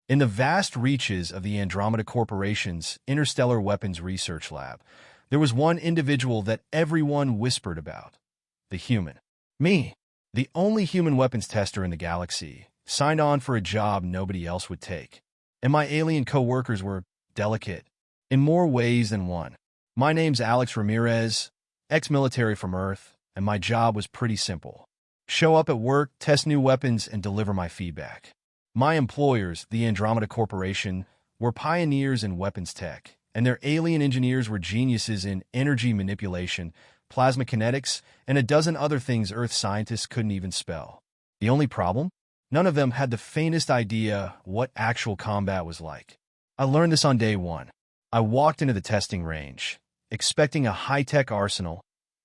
In the vast reaches of the Andromeda Corporation's Interstellar Weapons Research Lab, there was one individual that everyone whispered about. The human. Me, the only human weapons tester in the galaxy, signed on for a job nobody else would take. And my alien coworkers were delicate, in more ways than one. My name's Alex Ramirez, ex-military from Earth, and my job was pretty simple. Show up at work, test new weapons, and deliver my feedback. My employers, the Andromeda Corporation, were pioneers in weapons tech, and their alien engineers were geniuses in energy manipulation, plasma kinetics, and a dozen other things Earth scientists couldn't even spell. The only problem? None of them had the faintest idea what actual combat was like. I learned this on day one. I walked into the testing range, expecting a high-tech arsenal,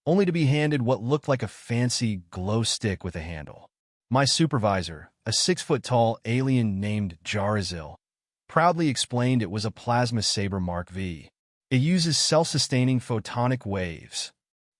only to be handed what looked like a fancy glow stick with a handle. My supervisor, a 6-foot-tall alien named Jarazil, proudly explained it was a plasma saber Mark V. It uses self-sustaining photonic waves.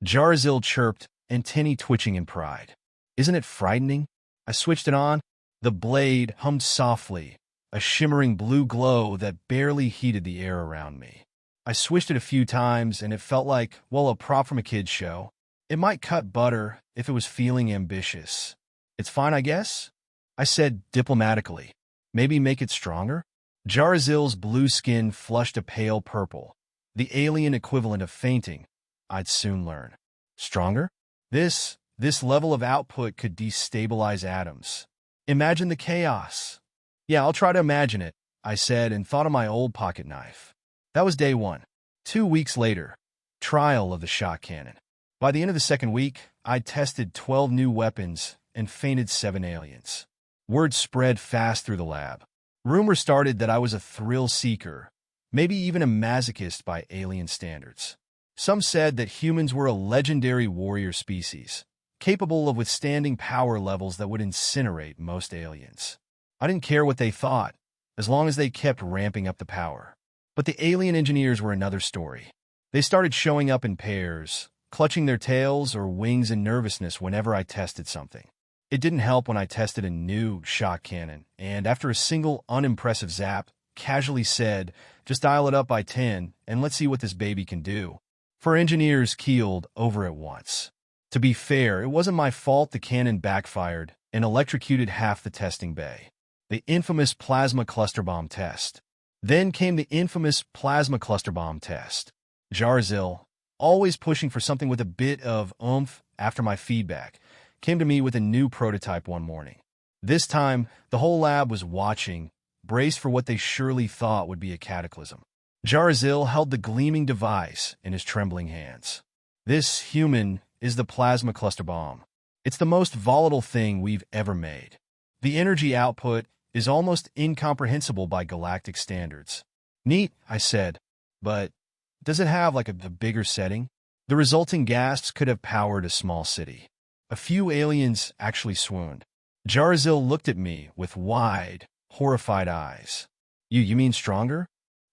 Jarazil chirped, antennae twitching in pride. Isn't it frightening? I switched it on. The blade hummed softly, a shimmering blue glow that barely heated the air around me. I switched it a few times, and it felt like, well, a prop from a kid's show. It might cut butter if it was feeling ambitious. It's fine, I guess? I said diplomatically. Maybe make it stronger? Jarazil's blue skin flushed a pale purple, the alien equivalent of fainting. I'd soon learn. Stronger? This level of output could destabilize atoms. Imagine the chaos. Yeah, I'll try to imagine it, I said, and thought of my old pocket knife. That was day one. 2 weeks later, trial of the shot cannon. By the end of the second week, I'd tested 12 new weapons and fainted 7 aliens. Word spread fast through the lab. Rumor started that I was a thrill seeker, maybe even a masochist by alien standards. Some said that humans were a legendary warrior species, capable of withstanding power levels that would incinerate most aliens. I didn't care what they thought, as long as they kept ramping up the power. But the alien engineers were another story. They started showing up in pairs, clutching their tails or wings in nervousness whenever I tested something. It didn't help when I tested a new shot cannon, and after a single unimpressive zap, casually said, just dial it up by 10, and let's see what this baby can do. 4 engineers keeled over at once. To be fair, it wasn't my fault the cannon backfired and electrocuted half the testing bay. The infamous plasma cluster bomb test. Then came the infamous plasma cluster bomb test. Jarazil, always pushing for something with a bit of oomph after my feedback, came to me with a new prototype one morning. This time, the whole lab was watching, braced for what they surely thought would be a cataclysm. Jarazil held the gleaming device in his trembling hands. This human is the plasma cluster bomb. It's the most volatile thing we've ever made. The energy output is almost incomprehensible by galactic standards. Neat, I said, but does it have like a bigger setting? The resulting gasps could have powered a small city. A few aliens actually swooned. Jarazil looked at me with wide, horrified eyes. You mean stronger?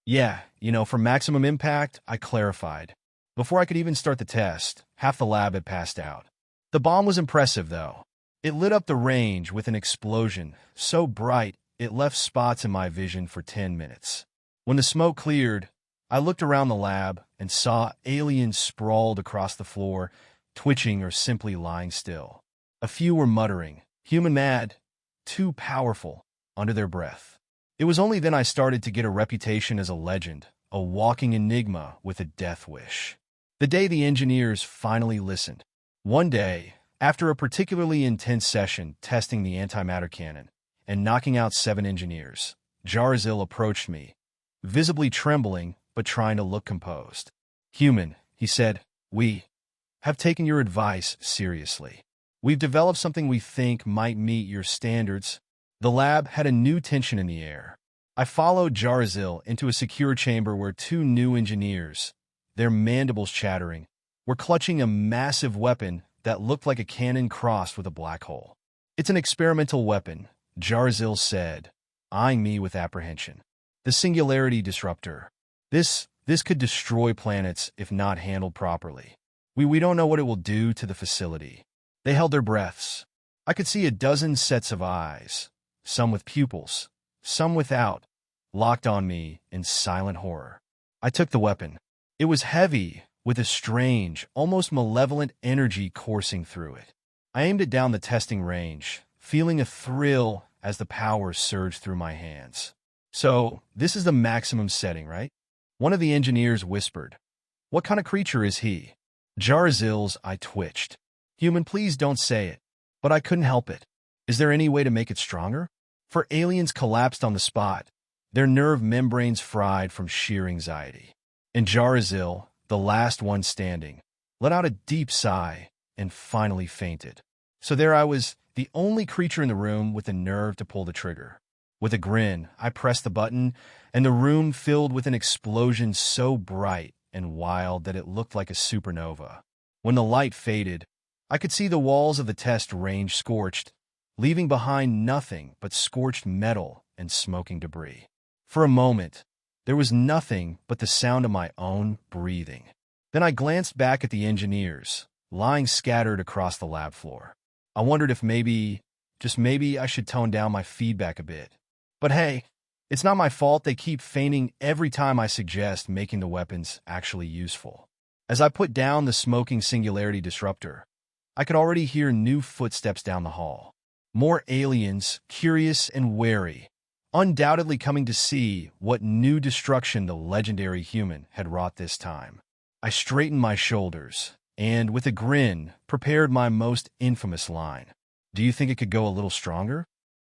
Yeah, for maximum impact, I clarified. Before I could even start the test, half the lab had passed out. The bomb was impressive, though. It lit up the range with an explosion, so bright it left spots in my vision for 10 minutes. When the smoke cleared, I looked around the lab and saw aliens sprawled across the floor, twitching or simply lying still. A few were muttering, human mad, too powerful, under their breath. It was only then I started to get a reputation as a legend, a walking enigma with a death wish. The day the engineers finally listened. One day, after a particularly intense session testing the antimatter cannon and knocking out 7 engineers, Jarazil approached me, visibly trembling but trying to look composed. Human, he said, we have taken your advice seriously. We've developed something we think might meet your standards. The lab had a new tension in the air. I followed Jarazil into a secure chamber where 2 new engineers, their mandibles chattering, were clutching a massive weapon that looked like a cannon crossed with a black hole. It's an experimental weapon, Jarazil said, eyeing me with apprehension. The singularity disruptor. This could destroy planets if not handled properly. We don't know what it will do to the facility. They held their breaths. I could see a dozen sets of eyes, some with pupils, some without, locked on me in silent horror. I took the weapon. It was heavy, with a strange, almost malevolent energy coursing through it. I aimed it down the testing range, feeling a thrill as the power surged through my hands. "So, this is the maximum setting, right?" One of the engineers whispered. "What kind of creature is he?" Jarazil's I twitched. "Human, please don't say it." But I couldn't help it. "Is there any way to make it stronger?" For aliens collapsed on the spot, their nerve membranes fried from sheer anxiety. And Jarazil, the last one standing, let out a deep sigh and finally fainted. So there I was, the only creature in the room with the nerve to pull the trigger. With a grin, I pressed the button, and the room filled with an explosion so bright and wild that it looked like a supernova. When the light faded, I could see the walls of the test range scorched, leaving behind nothing but scorched metal and smoking debris. For a moment, there was nothing but the sound of my own breathing. Then I glanced back at the engineers, lying scattered across the lab floor. I wondered if maybe, just maybe, I should tone down my feedback a bit. But hey, it's not my fault they keep fainting every time I suggest making the weapons actually useful. As I put down the smoking singularity disruptor, I could already hear new footsteps down the hall. More aliens, curious and wary, undoubtedly coming to see what new destruction the legendary human had wrought this time. I straightened my shoulders and, with a grin, prepared my most infamous line. "Do you think it could go a little stronger?"